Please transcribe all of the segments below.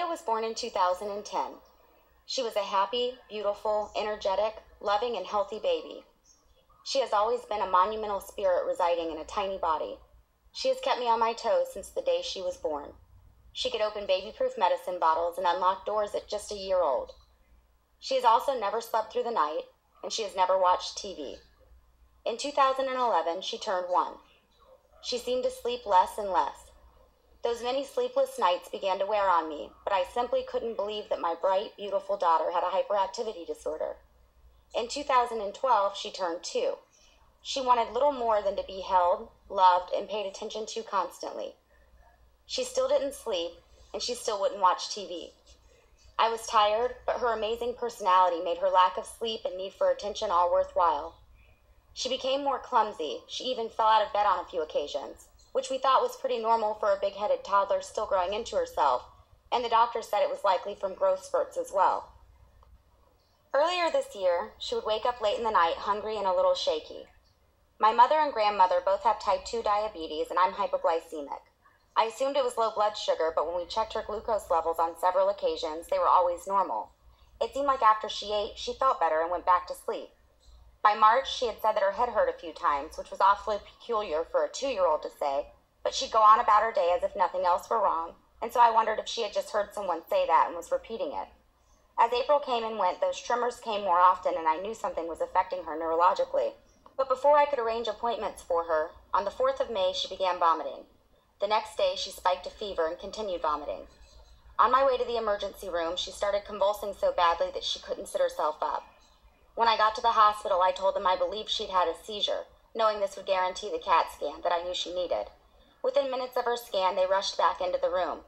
Dahlia was born in 2010. She was a happy, beautiful, energetic, loving, and healthy baby. She has always been a monumental spirit residing in a tiny body. She has kept me on my toes since the day she was born. She could open baby-proof medicine bottles and unlock doors at just a year old. She has also never slept through the night, and she has never watched TV. In 2011, she turned 1. She seemed to sleep less and less. Those many sleepless nights began to wear on me, but I simply couldn't believe that my bright, beautiful daughter had a hyperactivity disorder. In 2012, she turned 2. She wanted little more than to be held, loved, and paid attention to constantly. She still didn't sleep, and she still wouldn't watch TV. I was tired, but her amazing personality made her lack of sleep and need for attention all worthwhile. She became more clumsy. She even fell out of bed on a few occasions, which we thought was pretty normal for a big-headed toddler still growing into herself, and the doctor said it was likely from growth spurts as well. Earlier this year, she would wake up late in the night, hungry and a little shaky. My mother and grandmother both have type 2 diabetes, and I'm hypoglycemic. I assumed it was low blood sugar, but when we checked her glucose levels on several occasions, they were always normal. It seemed like after she ate, she felt better and went back to sleep. By March, she had said that her head hurt a few times, which was awfully peculiar for a 2-year-old to say, but she'd go on about her day as if nothing else were wrong, and so I wondered if she had just heard someone say that and was repeating it. As April came and went, those tremors came more often, and I knew something was affecting her neurologically. But before I could arrange appointments for her, on the 4th of May, she began vomiting. The next day, she spiked a fever and continued vomiting. On my way to the emergency room, she started convulsing so badly that she couldn't sit herself up. When I got to the hospital, I told them I believed she'd had a seizure, knowing this would guarantee the CAT scan that I knew she needed. Within minutes of her scan, they rushed back into the room.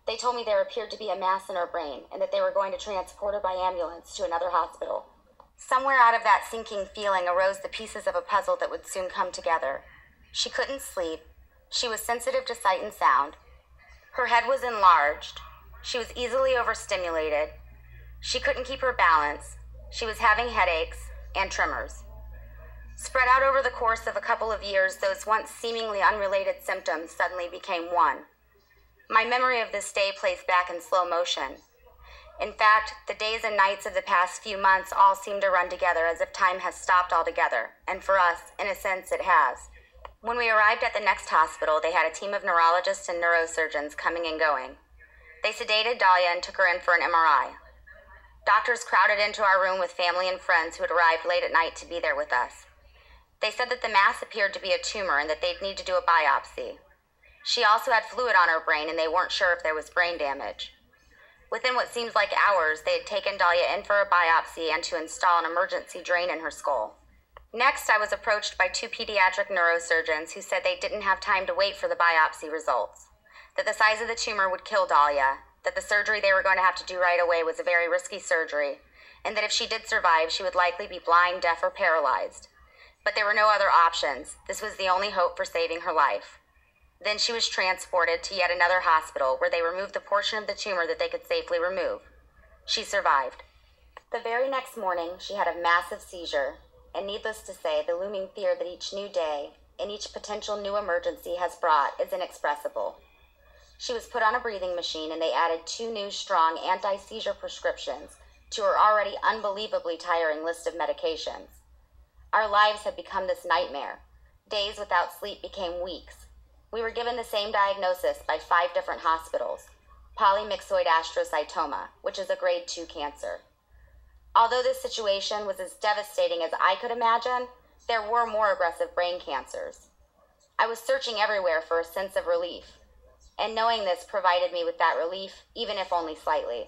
They told me there appeared to be a mass in her brain and that they were going to transport her by ambulance to another hospital. Somewhere out of that sinking feeling arose the pieces of a puzzle that would soon come together. She couldn't sleep. She was sensitive to sight and sound. Her head was enlarged. She was easily overstimulated. She couldn't keep her balance. She was having headaches and tremors. Spread out over the course of a couple of years, those once seemingly unrelated symptoms suddenly became one. My memory of this day plays back in slow motion. In fact, the days and nights of the past few months all seem to run together as if time has stopped altogether, and for us, in a sense, it has. When we arrived at the next hospital, they had a team of neurologists and neurosurgeons coming and going. They sedated Dahlia and took her in for an MRI. Doctors crowded into our room with family and friends who had arrived late at night to be there with us. They said that the mass appeared to be a tumor and that they'd need to do a biopsy. She also had fluid on her brain and they weren't sure if there was brain damage. Within what seems like hours, they had taken Dahlia in for a biopsy and to install an emergency drain in her skull. Next, I was approached by 2 pediatric neurosurgeons who said they didn't have time to wait for the biopsy results, that the size of the tumor would kill Dahlia, that the surgery they were going to have to do right away was a very risky surgery, and that if she did survive, she would likely be blind, deaf, or paralyzed. But there were no other options. This was the only hope for saving her life. Then she was transported to yet another hospital where they removed the portion of the tumor that they could safely remove. She survived. The very next morning, she had a massive seizure, and needless to say, the looming fear that each new day and each potential new emergency has brought is inexpressible. She was put on a breathing machine, and they added 2 new strong anti-seizure prescriptions to her already unbelievably tiring list of medications. Our lives had become this nightmare. Days without sleep became weeks. We were given the same diagnosis by 5 different hospitals, polymyxoid astrocytoma, which is a grade 2 cancer. Although this situation was as devastating as I could imagine, there were more aggressive brain cancers. I was searching everywhere for a sense of relief, and knowing this provided me with that relief, even if only slightly.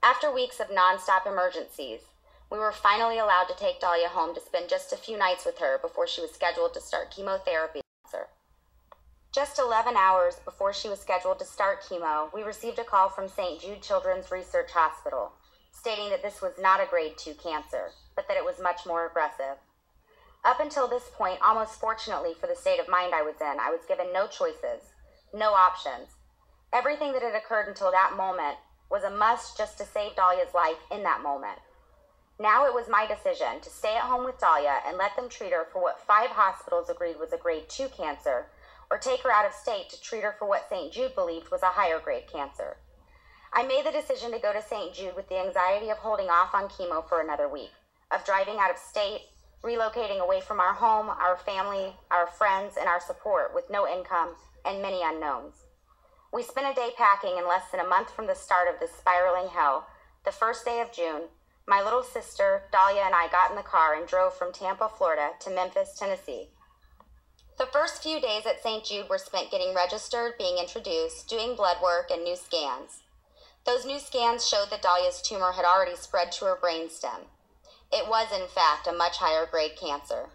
After weeks of non-stop emergencies, we were finally allowed to take Dahlia home to spend just a few nights with her before she was scheduled to start chemotherapy. Just 11 hours before she was scheduled to start chemo, we received a call from St. Jude Children's Research Hospital, stating that this was not a grade 2 cancer, but that it was much more aggressive. Up until this point, almost fortunately for the state of mind I was in, I was given no choices, no options. Everything that had occurred until that moment was a must just to save Dahlia's life in that moment. Now it was my decision to stay at home with Dahlia and let them treat her for what 5 hospitals agreed was a grade 2 cancer, or take her out of state to treat her for what St. Jude believed was a higher grade cancer. I made the decision to go to St. Jude with the anxiety of holding off on chemo for another week, of driving out of state, relocating away from our home, our family, our friends, and our support with no income and many unknowns. We spent a day packing, and less than a month from the start of this spiraling hell, the first day of June, my little sister, Dahlia, and I got in the car and drove from Tampa, Florida to Memphis, Tennessee. The first few days at St. Jude were spent getting registered, being introduced, doing blood work, and new scans. Those new scans showed that Dahlia's tumor had already spread to her brainstem. It was, in fact, a much higher grade cancer.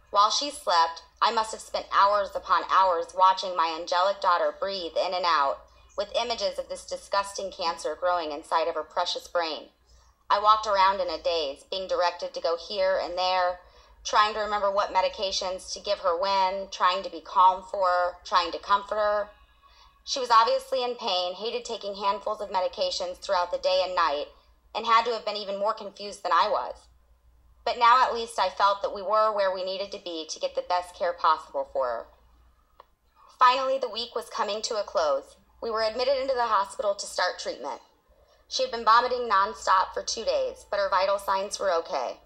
While she slept, I must have spent hours upon hours watching my angelic daughter breathe in and out, with images of this disgusting cancer growing inside of her precious brain. I walked around in a daze, being directed to go here and there, trying to remember what medications to give her when, trying to be calm for her, trying to comfort her. She was obviously in pain, hated taking handfuls of medications throughout the day and night, and had to have been even more confused than I was. But now at least I felt that we were where we needed to be to get the best care possible for her. Finally, the week was coming to a close. We were admitted into the hospital to start treatment. She had been vomiting nonstop for 2 days, but her vital signs were okay.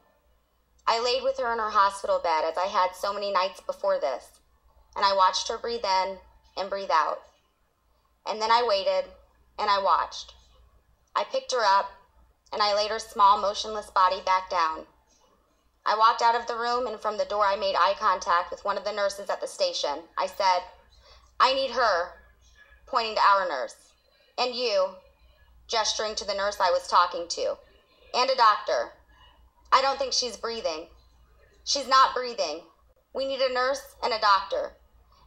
I laid with her in her hospital bed, as I had so many nights before this, and I watched her breathe in and breathe out. And then I waited, and I watched. I picked her up, and I laid her small, motionless body back down. I walked out of the room, and from the door I made eye contact with one of the nurses at the station. I said, "I need her," pointing to our nurse, "and you," gesturing to the nurse I was talking to, "and a doctor. I don't think she's breathing. She's not breathing. We need a nurse and a doctor,"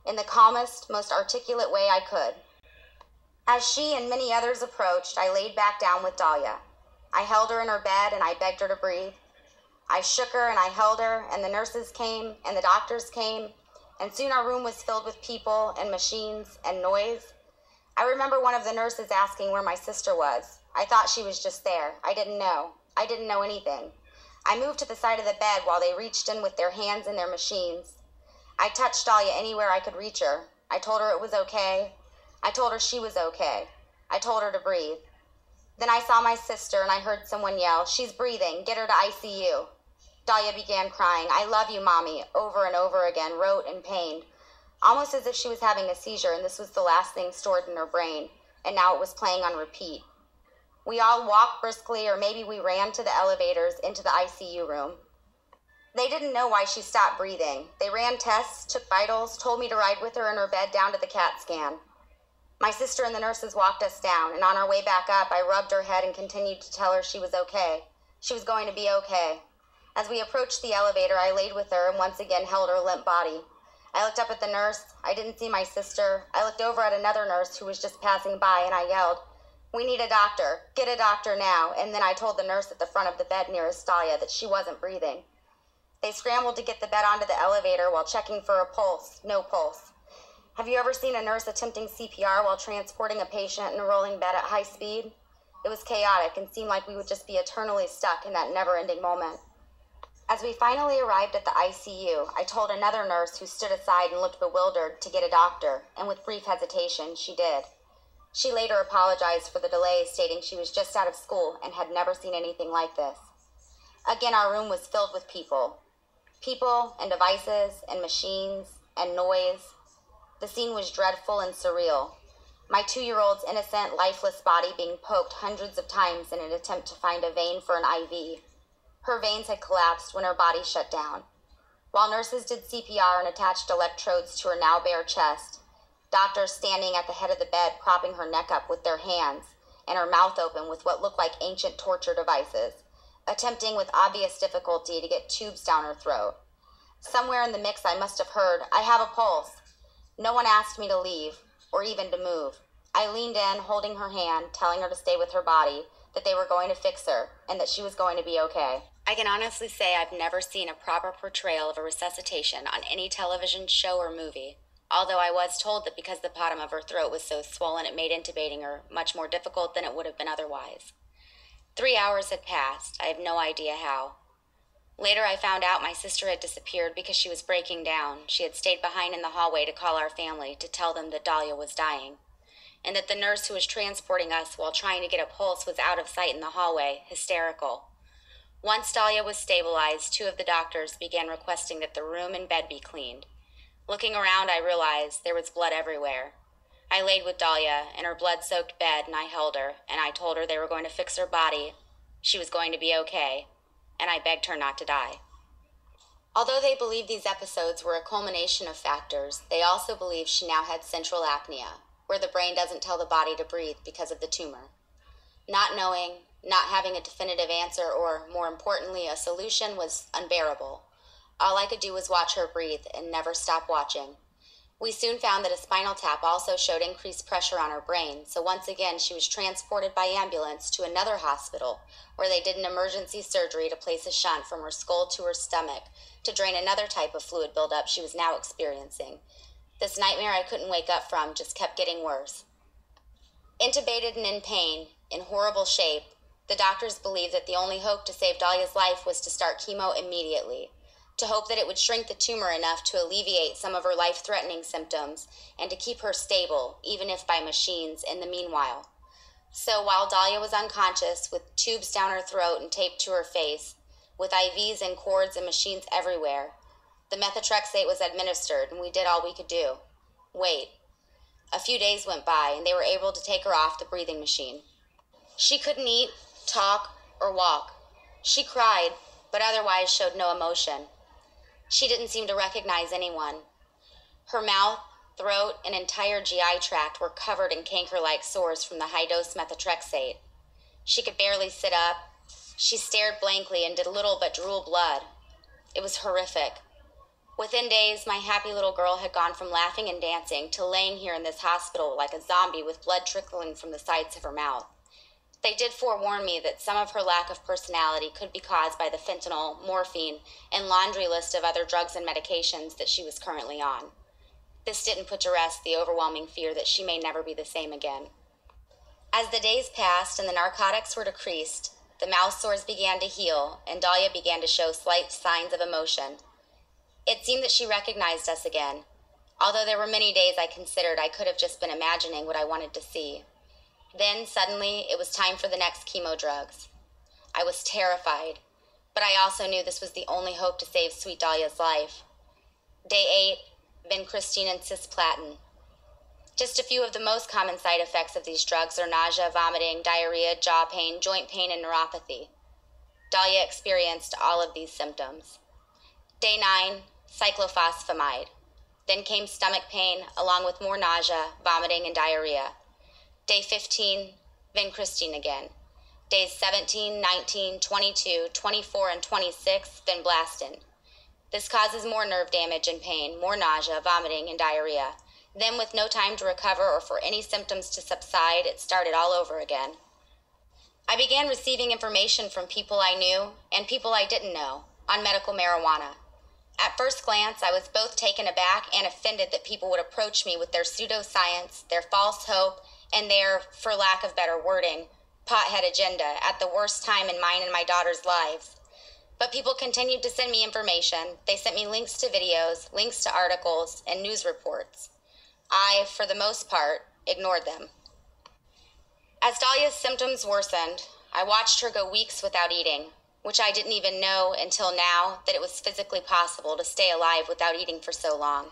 in the calmest, most articulate way I could. As she and many others approached, I laid back down with Dahlia. I held her in her bed, and I begged her to breathe. I shook her, and I held her, and the nurses came, and the doctors came, and soon our room was filled with people and machines and noise. I remember one of the nurses asking where my sister was. I thought she was just there. I didn't know. I didn't know anything. I moved to the side of the bed while they reached in with their hands in their machines. I touched Dahlia anywhere I could reach her. I told her it was okay. I told her she was okay. I told her to breathe. Then I saw my sister, and I heard someone yell, "She's breathing. Get her to ICU." Dahlia began crying, "I love you, Mommy," over and over again, rote and pained, almost as if she was having a seizure and this was the last thing stored in her brain, and now it was playing on repeat. We all walked briskly, or maybe we ran to the elevators into the ICU room. They didn't know why she stopped breathing. They ran tests, took vitals, told me to ride with her in her bed down to the CAT scan. My sister and the nurses walked us down, and on our way back up, I rubbed her head and continued to tell her she was okay. She was going to be okay. As we approached the elevator, I laid with her and once again held her limp body. I looked up at the nurse. I didn't see my sister. I looked over at another nurse who was just passing by, and I yelled, "We need a doctor. Get a doctor now." And then I told the nurse at the front of the bed nearest Dahlia that she wasn't breathing. They scrambled to get the bed onto the elevator while checking for a pulse. No pulse. Have you ever seen a nurse attempting CPR while transporting a patient in a rolling bed at high speed? It was chaotic and seemed like we would just be eternally stuck in that never-ending moment. As we finally arrived at the ICU, I told another nurse who stood aside and looked bewildered to get a doctor, and with brief hesitation, she did. She later apologized for the delay, stating she was just out of school and had never seen anything like this. Again, our room was filled with people. People and devices and machines and noise. The scene was dreadful and surreal. My 2-year-old's innocent, lifeless body being poked hundreds of times in an attempt to find a vein for an IV. Her veins had collapsed when her body shut down. While nurses did CPR and attached electrodes to her now bare chest, doctors standing at the head of the bed propping her neck up with their hands and her mouth open with what looked like ancient torture devices, attempting with obvious difficulty to get tubes down her throat. Somewhere in the mix I must have heard, "I have a pulse." No one asked me to leave, or even to move. I leaned in, holding her hand, telling her to stay with her body, that they were going to fix her, and that she was going to be okay. I can honestly say I've never seen a proper portrayal of a resuscitation on any television show or movie, although I was told that because the bottom of her throat was so swollen it made intubating her much more difficult than it would have been otherwise. 3 hours had passed. I have no idea how. Later, I found out my sister had disappeared because she was breaking down. She had stayed behind in the hallway to call our family to tell them that Dahlia was dying. and that the nurse who was transporting us while trying to get a pulse was out of sight in the hallway, hysterical. Once Dahlia was stabilized, 2 of the doctors began requesting that the room and bed be cleaned. Looking around, I realized there was blood everywhere. I laid with Dahlia in her blood-soaked bed, and I held her, and I told her they were going to fix her body. She was going to be okay, and I begged her not to die. Although they believed these episodes were a culmination of factors, they also believed she now had central apnea, where the brain doesn't tell the body to breathe because of the tumor. Not knowing, not having a definitive answer, or, more importantly, a solution was unbearable. All I could do was watch her breathe and never stop watching. We soon found that a spinal tap also showed increased pressure on her brain, so once again she was transported by ambulance to another hospital, where they did an emergency surgery to place a shunt from her skull to her stomach to drain another type of fluid buildup she was now experiencing. This nightmare I couldn't wake up from just kept getting worse. Intubated and in pain, in horrible shape, the doctors believed that the only hope to save Dahlia's life was to start chemo immediately, to hope that it would shrink the tumor enough to alleviate some of her life-threatening symptoms and to keep her stable, even if by machines, in the meanwhile. So while Dahlia was unconscious, with tubes down her throat and taped to her face, with IVs and cords and machines everywhere, the methotrexate was administered, and we did all we could do. Wait. A few days went by, and they were able to take her off the breathing machine. She couldn't eat, talk, or walk. She cried, but otherwise showed no emotion. She didn't seem to recognize anyone. Her mouth, throat, and entire GI tract were covered in canker-like sores from the high-dose methotrexate. She could barely sit up. She stared blankly and did little but drool blood. It was horrific. Within days, my happy little girl had gone from laughing and dancing to laying here in this hospital like a zombie with blood trickling from the sides of her mouth. They did forewarn me that some of her lack of personality could be caused by the fentanyl, morphine, and laundry list of other drugs and medications that she was currently on. This didn't put to rest the overwhelming fear that she may never be the same again. As the days passed and the narcotics were decreased, the mouth sores began to heal, and Dahlia began to show slight signs of emotion. It seemed that she recognized us again, although there were many days I considered I could have just been imagining what I wanted to see. Then, suddenly, it was time for the next chemo drugs. I was terrified, but I also knew this was the only hope to save sweet Dahlia's life. Day 8, vincristine and cisplatin. Just a few of the most common side effects of these drugs are nausea, vomiting, diarrhea, jaw pain, joint pain, and neuropathy. Dahlia experienced all of these symptoms. Day 9, cyclophosphamide. Then came stomach pain, along with more nausea, vomiting, and diarrhea. Day 15, vincristine again. Days 17, 19, 22, 24, and 26, vinblastine. This causes more nerve damage and pain, more nausea, vomiting, and diarrhea. Then, with no time to recover or for any symptoms to subside, it started all over again. I began receiving information from people I knew and people I didn't know on medical marijuana. At first glance, I was both taken aback and offended that people would approach me with their pseudoscience, their false hope, and their, for lack of better wording, pothead agenda at the worst time in mine and my daughter's lives. But people continued to send me information. They sent me links to videos, links to articles, and news reports. I, for the most part, ignored them. As Dahlia's symptoms worsened, I watched her go weeks without eating, which I didn't even know until now that it was physically possible to stay alive without eating for so long.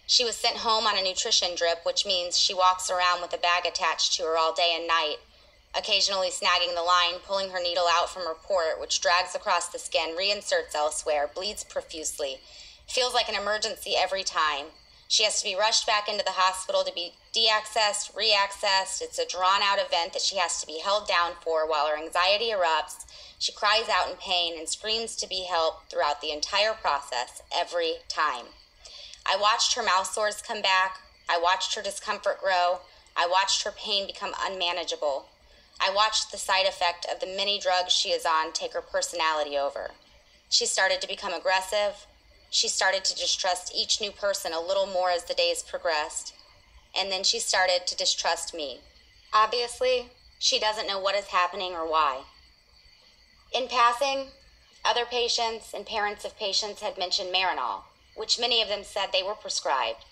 She was sent home on a nutrition drip, which means she walks around with a bag attached to her all day and night, occasionally snagging the line, pulling her needle out from her port, which drags across the skin, reinserts elsewhere, bleeds profusely. Feels like an emergency every time. She has to be rushed back into the hospital to be deaccessed, reaccessed. It's a drawn-out event that she has to be held down for while her anxiety erupts. She cries out in pain and screams to be helped throughout the entire process, every time. I watched her mouth sores come back. I watched her discomfort grow. I watched her pain become unmanageable. I watched the side effect of the many drugs she is on take her personality over. She started to become aggressive. She started to distrust each new person a little more as the days progressed. And then she started to distrust me. Obviously, she doesn't know what is happening or why. In passing, other patients and parents of patients had mentioned Marinol, which many of them said they were prescribed,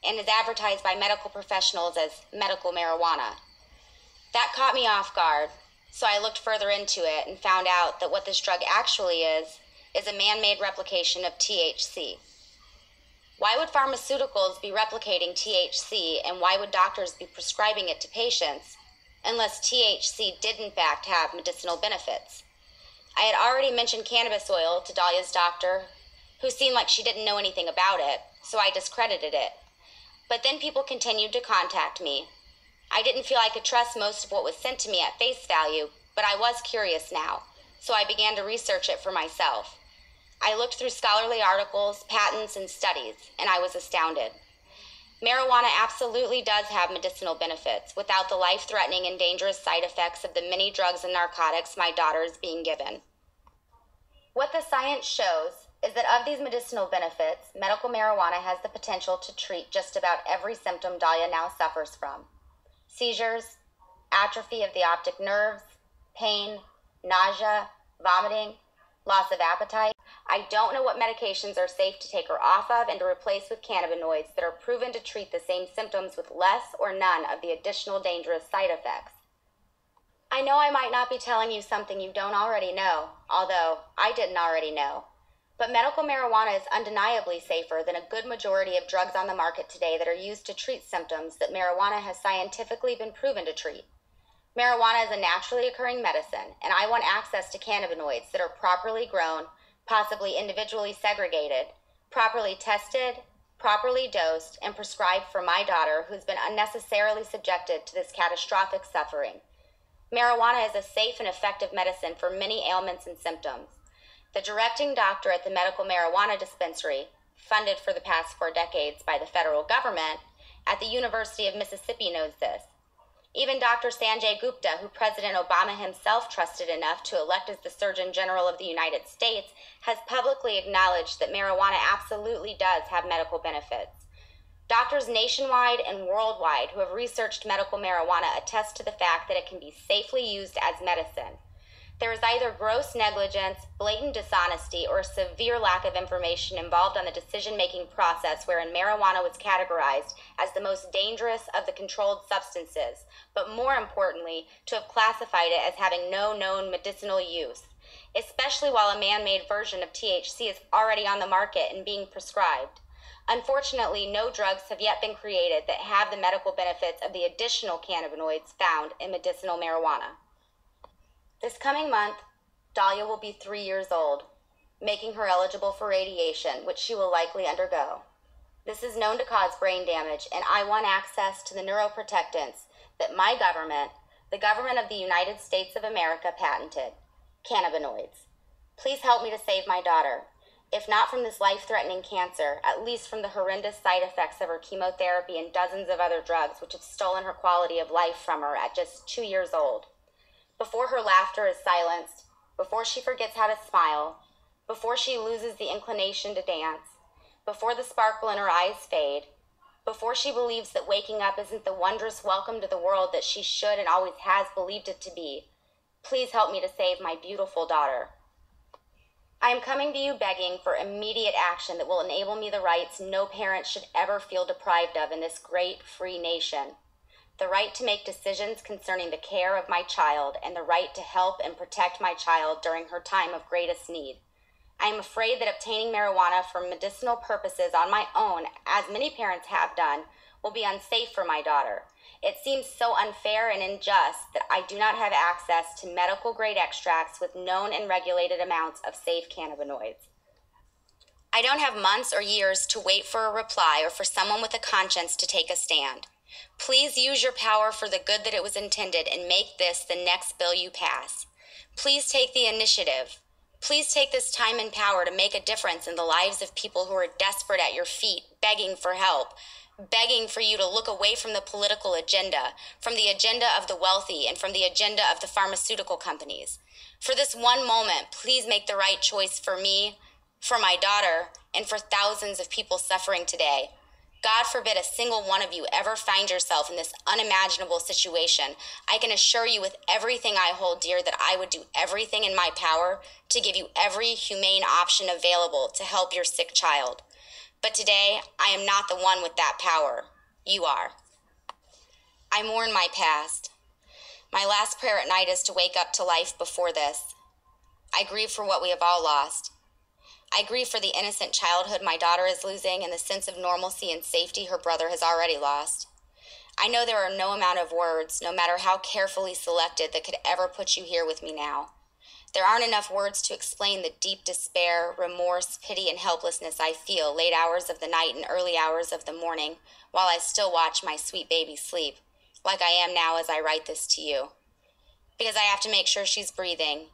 and is advertised by medical professionals as medical marijuana. That caught me off guard, so I looked further into it and found out that what this drug actually is a man-made replication of THC. Why would pharmaceuticals be replicating THC, and why would doctors be prescribing it to patients unless THC did in fact have medicinal benefits? I had already mentioned cannabis oil to Dahlia's doctor, who seemed like she didn't know anything about it, so I discredited it. But then people continued to contact me. I didn't feel I could trust most of what was sent to me at face value, but I was curious now, so I began to research it for myself. I looked through scholarly articles, patents, and studies, and I was astounded. Marijuana absolutely does have medicinal benefits without the life-threatening and dangerous side effects of the many drugs and narcotics my daughter is being given. What the science shows is that of these medicinal benefits, medical marijuana has the potential to treat just about every symptom Dahlia now suffers from. Seizures, atrophy of the optic nerves, pain, nausea, vomiting, loss of appetite. I don't know what medications are safe to take her off of and to replace with cannabinoids that are proven to treat the same symptoms with less or none of the additional dangerous side effects. I know I might not be telling you something you don't already know, although I didn't already know. But medical marijuana is undeniably safer than a good majority of drugs on the market today that are used to treat symptoms that marijuana has scientifically been proven to treat. Marijuana is a naturally occurring medicine, and I want access to cannabinoids that are properly grown, possibly individually segregated, properly tested, properly dosed, and prescribed for my daughter who's been unnecessarily subjected to this catastrophic suffering. Marijuana is a safe and effective medicine for many ailments and symptoms. The directing doctor at the medical marijuana dispensary, funded for the past 4 decades by the federal government, at the University of Mississippi knows this. Even Dr. Sanjay Gupta, who President Obama himself trusted enough to elect as the Surgeon General of the United States, has publicly acknowledged that marijuana absolutely does have medical benefits. Doctors nationwide and worldwide who have researched medical marijuana attest to the fact that it can be safely used as medicine. There is either gross negligence, blatant dishonesty, or a severe lack of information involved on the decision-making process wherein marijuana was categorized as the most dangerous of the controlled substances, but more importantly, to have classified it as having no known medicinal use, especially while a man-made version of THC is already on the market and being prescribed. Unfortunately, no drugs have yet been created that have the medical benefits of the additional cannabinoids found in medicinal marijuana. This coming month, Dahlia will be 3 years old, making her eligible for radiation, which she will likely undergo. This is known to cause brain damage, and I want access to the neuroprotectants that my government, the government of the United States of America, patented, cannabinoids. Please help me to save my daughter, if not from this life-threatening cancer, at least from the horrendous side effects of her chemotherapy and dozens of other drugs which have stolen her quality of life from her at just 2 years old. Before her laughter is silenced, before she forgets how to smile, before she loses the inclination to dance, before the sparkle in her eyes fade, before she believes that waking up isn't the wondrous welcome to the world that she should and always has believed it to be, please help me to save my beautiful daughter. I am coming to you begging for immediate action that will enable me the rights no parent should ever feel deprived of in this great free nation. The right to make decisions concerning the care of my child, and the right to help and protect my child during her time of greatest need. I am afraid that obtaining marijuana for medicinal purposes on my own, as many parents have done, will be unsafe for my daughter. It seems so unfair and unjust that I do not have access to medical-grade extracts with known and regulated amounts of safe cannabinoids. I don't have months or years to wait for a reply or for someone with a conscience to take a stand. Please use your power for the good that it was intended and make this the next bill you pass. Please take the initiative. Please take this time and power to make a difference in the lives of people who are desperate at your feet, begging for help, begging for you to look away from the political agenda, from the agenda of the wealthy, and from the agenda of the pharmaceutical companies. For this one moment, please make the right choice for me, for my daughter, and for thousands of people suffering today. God forbid a single one of you ever find yourself in this unimaginable situation. I can assure you with everything I hold dear that I would do everything in my power to give you every humane option available to help your sick child. But today, I am not the one with that power. You are. I mourn my past. My last prayer at night is to wake up to life before this. I grieve for what we have all lost. I grieve for the innocent childhood my daughter is losing and the sense of normalcy and safety her brother has already lost. I know there are no amount of words, no matter how carefully selected, that could ever put you here with me now. There aren't enough words to explain the deep despair, remorse, pity, and helplessness I feel late hours of the night and early hours of the morning while I still watch my sweet baby sleep, like I am now as I write this to you. Because I have to make sure she's breathing,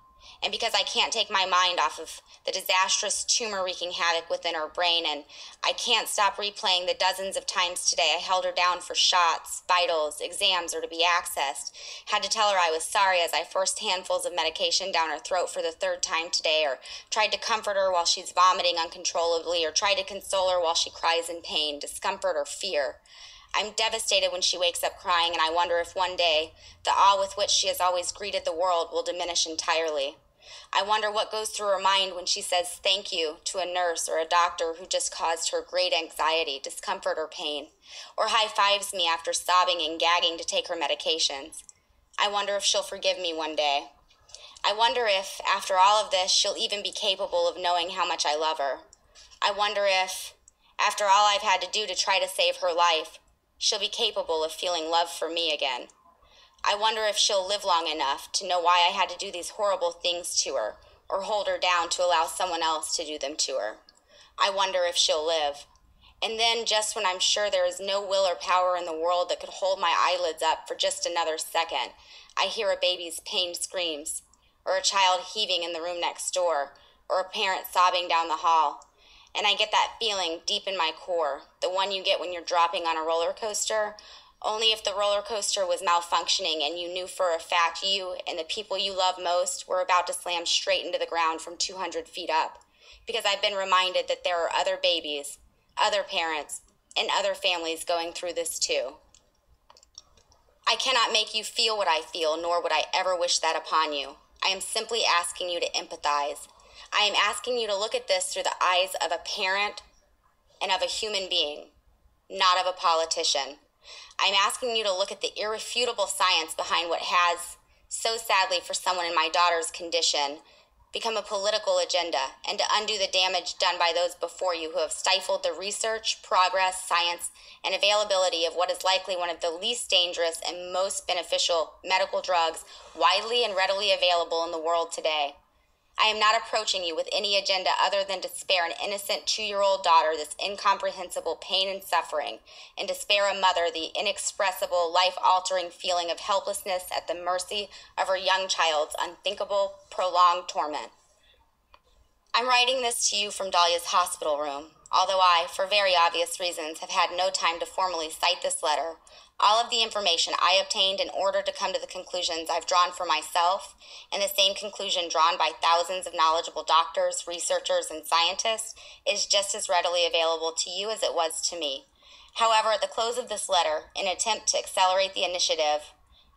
and because I can't take my mind off of the disastrous tumor wreaking havoc within her brain, and I can't stop replaying the dozens of times today I held her down for shots, vitals, exams, or to be accessed, had to tell her I was sorry as I forced handfuls of medication down her throat for the third time today, or tried to comfort her while she's vomiting uncontrollably, or tried to console her while she cries in pain, discomfort, or fear. I'm devastated when she wakes up crying, and I wonder if one day the awe with which she has always greeted the world will diminish entirely. I wonder what goes through her mind when she says thank you to a nurse or a doctor who just caused her great anxiety, discomfort, or pain, or high-fives me after sobbing and gagging to take her medications. I wonder if she'll forgive me one day. I wonder if, after all of this, she'll even be capable of knowing how much I love her. I wonder if, after all I've had to do to try to save her life, she'll be capable of feeling love for me again. I wonder if she'll live long enough to know why I had to do these horrible things to her, or hold her down to allow someone else to do them to her. I wonder if she'll live. And then, just when I'm sure there is no will or power in the world that could hold my eyelids up for just another second, I hear a baby's pained screams, or a child heaving in the room next door, or a parent sobbing down the hall. And I get that feeling deep in my core, the one you get when you're dropping on a roller coaster, only if the roller coaster was malfunctioning and you knew for a fact you and the people you love most were about to slam straight into the ground from 200 feet up. Because I've been reminded that there are other babies, other parents, and other families going through this too. I cannot make you feel what I feel, nor would I ever wish that upon you. I am simply asking you to empathize. I am asking you to look at this through the eyes of a parent and of a human being, not of a politician. I'm asking you to look at the irrefutable science behind what has, so sadly for someone in my daughter's condition, become a political agenda, and to undo the damage done by those before you who have stifled the research, progress, science, and availability of what is likely one of the least dangerous and most beneficial medical drugs widely and readily available in the world today. I am not approaching you with any agenda other than to spare an innocent 2-year-old daughter this incomprehensible pain and suffering, and to spare a mother the inexpressible, life-altering feeling of helplessness at the mercy of her young child's unthinkable, prolonged torment. I'm writing this to you from Dahlia's hospital room, although I, for very obvious reasons, have had no time to formally cite this letter. All of the information I obtained in order to come to the conclusions I've drawn for myself, and the same conclusion drawn by thousands of knowledgeable doctors, researchers, and scientists, is just as readily available to you as it was to me. However, at the close of this letter, in an attempt to accelerate the initiative,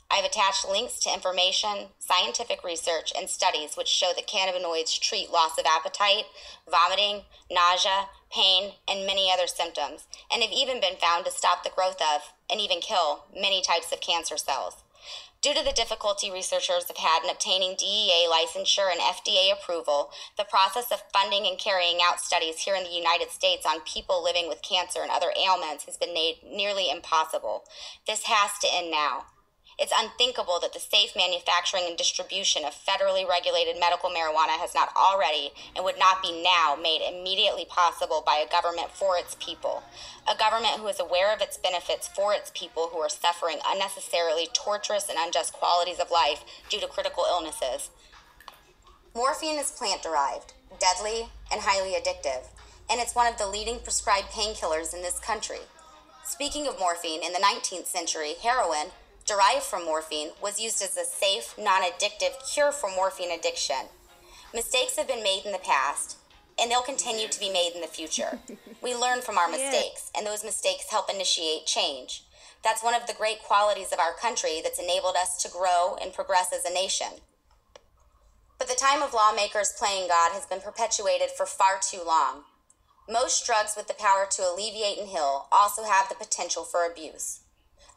I've attached links to information, scientific research, and studies which show that cannabinoids treat loss of appetite, vomiting, nausea, pain, and many other symptoms, and have even been found to stop the growth of, and even kill, many types of cancer cells. Due to the difficulty researchers have had in obtaining DEA licensure and FDA approval, the process of funding and carrying out studies here in the United States on people living with cancer and other ailments has been made nearly impossible. This has to end now. It's unthinkable that the safe manufacturing and distribution of federally regulated medical marijuana has not already and would not be now made immediately possible by a government for its people. A government who is aware of its benefits for its people who are suffering unnecessarily torturous and unjust qualities of life due to critical illnesses. Morphine is plant-derived, deadly, and highly addictive, and it's one of the leading prescribed painkillers in this country. Speaking of morphine, in the 19th century, heroin, derived from morphine, was used as a safe, non-addictive cure for morphine addiction. Mistakes have been made in the past, and they'll continue to be made in the future. We learn from our mistakes, and those mistakes help initiate change. That's one of the great qualities of our country that's enabled us to grow and progress as a nation. But the time of lawmakers playing God has been perpetuated for far too long. Most drugs with the power to alleviate and heal also have the potential for abuse.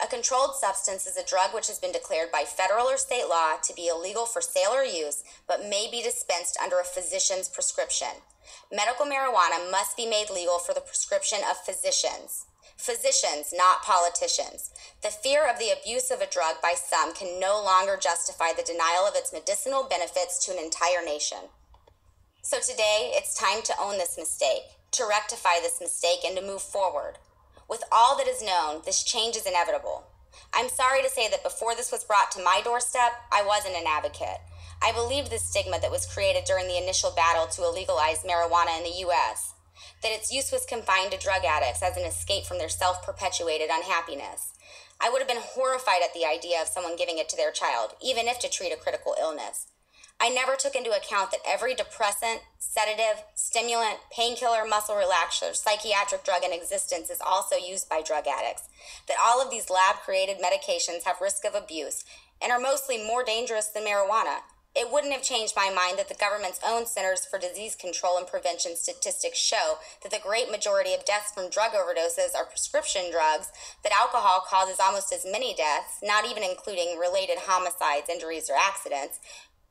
A controlled substance is a drug which has been declared by federal or state law to be illegal for sale or use, but may be dispensed under a physician's prescription. Medical marijuana must be made legal for the prescription of physicians. Physicians, not politicians. The fear of the abuse of a drug by some can no longer justify the denial of its medicinal benefits to an entire nation. So today, it's time to own this mistake, to rectify this mistake, and to move forward. With all that is known, this change is inevitable. I'm sorry to say that before this was brought to my doorstep, I wasn't an advocate. I believed the stigma that was created during the initial battle to illegalize marijuana in the U.S., that its use was confined to drug addicts as an escape from their self-perpetuated unhappiness. I would have been horrified at the idea of someone giving it to their child, even if to treat a critical illness. I never took into account that every depressant, sedative, stimulant, painkiller, muscle relaxer, psychiatric drug in existence is also used by drug addicts, that all of these lab-created medications have risk of abuse and are mostly more dangerous than marijuana. It wouldn't have changed my mind that the government's own Centers for Disease Control and Prevention statistics show that the great majority of deaths from drug overdoses are prescription drugs, that alcohol causes almost as many deaths, not even including related homicides, injuries, or accidents,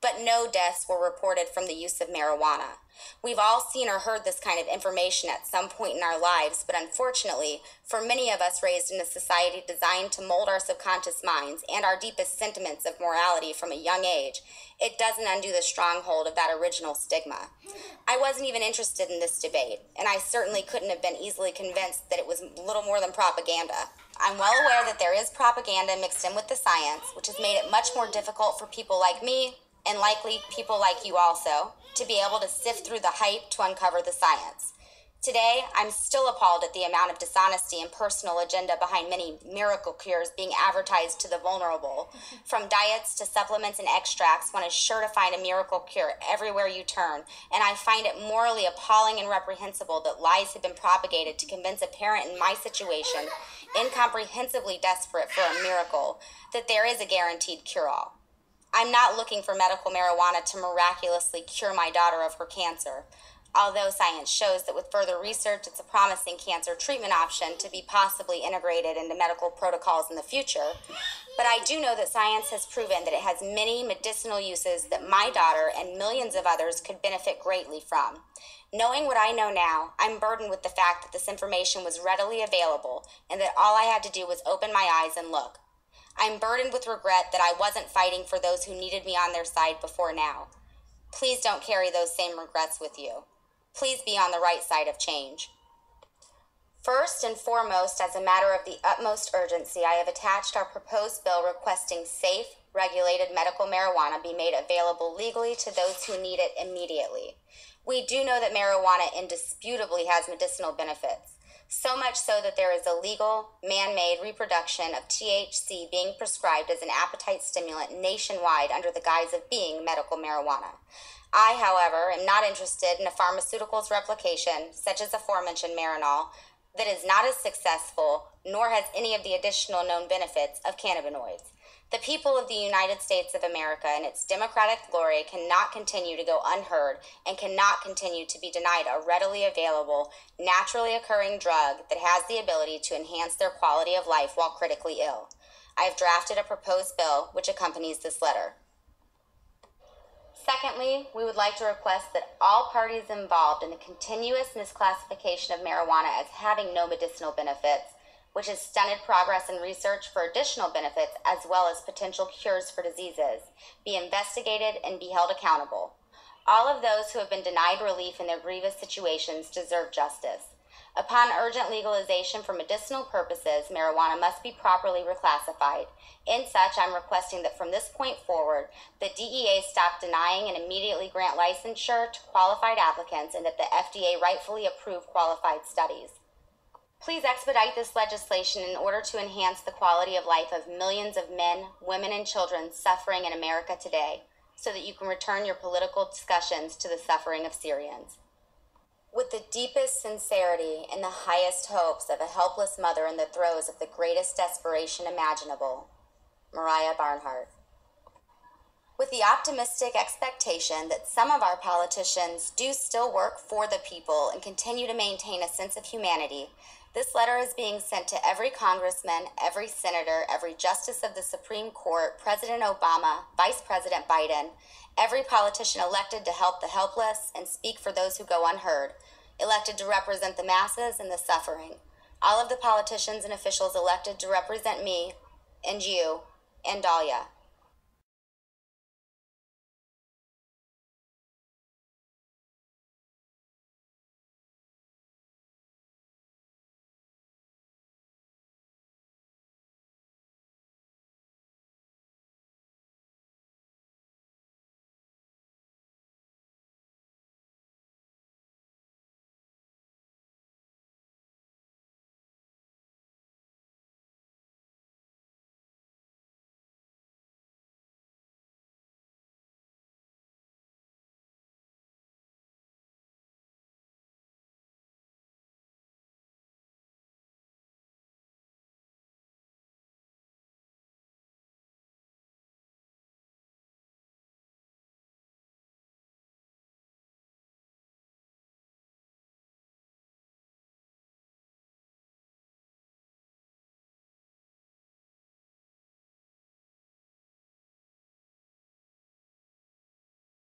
but no deaths were reported from the use of marijuana. We've all seen or heard this kind of information at some point in our lives, but unfortunately, for many of us raised in a society designed to mold our subconscious minds and our deepest sentiments of morality from a young age, it doesn't undo the stronghold of that original stigma. I wasn't even interested in this debate, and I certainly couldn't have been easily convinced that it was little more than propaganda. I'm well aware that there is propaganda mixed in with the science, which has made it much more difficult for people like me, and likely people like you also, to be able to sift through the hype to uncover the science. Today, I'm still appalled at the amount of dishonesty and personal agenda behind many miracle cures being advertised to the vulnerable. From diets to supplements and extracts, one is sure to find a miracle cure everywhere you turn, and I find it morally appalling and reprehensible that lies have been propagated to convince a parent in my situation, incomprehensibly desperate for a miracle, that there is a guaranteed cure-all. I'm not looking for medical marijuana to miraculously cure my daughter of her cancer, although science shows that with further research, it's a promising cancer treatment option to be possibly integrated into medical protocols in the future. But I do know that science has proven that it has many medicinal uses that my daughter and millions of others could benefit greatly from. Knowing what I know now, I'm burdened with the fact that this information was readily available and that all I had to do was open my eyes and look. I'm burdened with regret that I wasn't fighting for those who needed me on their side before now. Please don't carry those same regrets with you. Please be on the right side of change. First and foremost, as a matter of the utmost urgency, I have attached our proposed bill requesting safe, regulated medical marijuana be made available legally to those who need it immediately. We do know that marijuana indisputably has medicinal benefits. So much so that there is a legal, man-made reproduction of THC being prescribed as an appetite stimulant nationwide under the guise of being medical marijuana. I, however, am not interested in a pharmaceuticals replication, such as aforementioned Marinol, that is not as successful, nor has any of the additional known benefits of cannabinoids. The people of the United States of America and its democratic glory cannot continue to go unheard and cannot continue to be denied a readily available, naturally occurring drug that has the ability to enhance their quality of life while critically ill. I have drafted a proposed bill which accompanies this letter. Secondly, we would like to request that all parties involved in the continuous misclassification of marijuana as having no medicinal benefits, which has stunted progress in research for additional benefits as well as potential cures for diseases, be investigated and be held accountable. All of those who have been denied relief in their grievous situations deserve justice. Upon urgent legalization for medicinal purposes, marijuana must be properly reclassified. In such, I'm requesting that from this point forward, the DEA stop denying and immediately grant licensure to qualified applicants and that the FDA rightfully approve qualified studies. Please expedite this legislation in order to enhance the quality of life of millions of men, women, and children suffering in America today, so that you can return your political discussions to the suffering of Syrians. With the deepest sincerity and the highest hopes of a helpless mother in the throes of the greatest desperation imaginable, Mariah Barnhart. With the optimistic expectation that some of our politicians do still work for the people and continue to maintain a sense of humanity, this letter is being sent to every congressman, every senator, every justice of the Supreme Court, President Obama, Vice President Biden, every politician elected to help the helpless and speak for those who go unheard, elected to represent the masses and the suffering. All of the politicians and officials elected to represent me and you and Dahlia.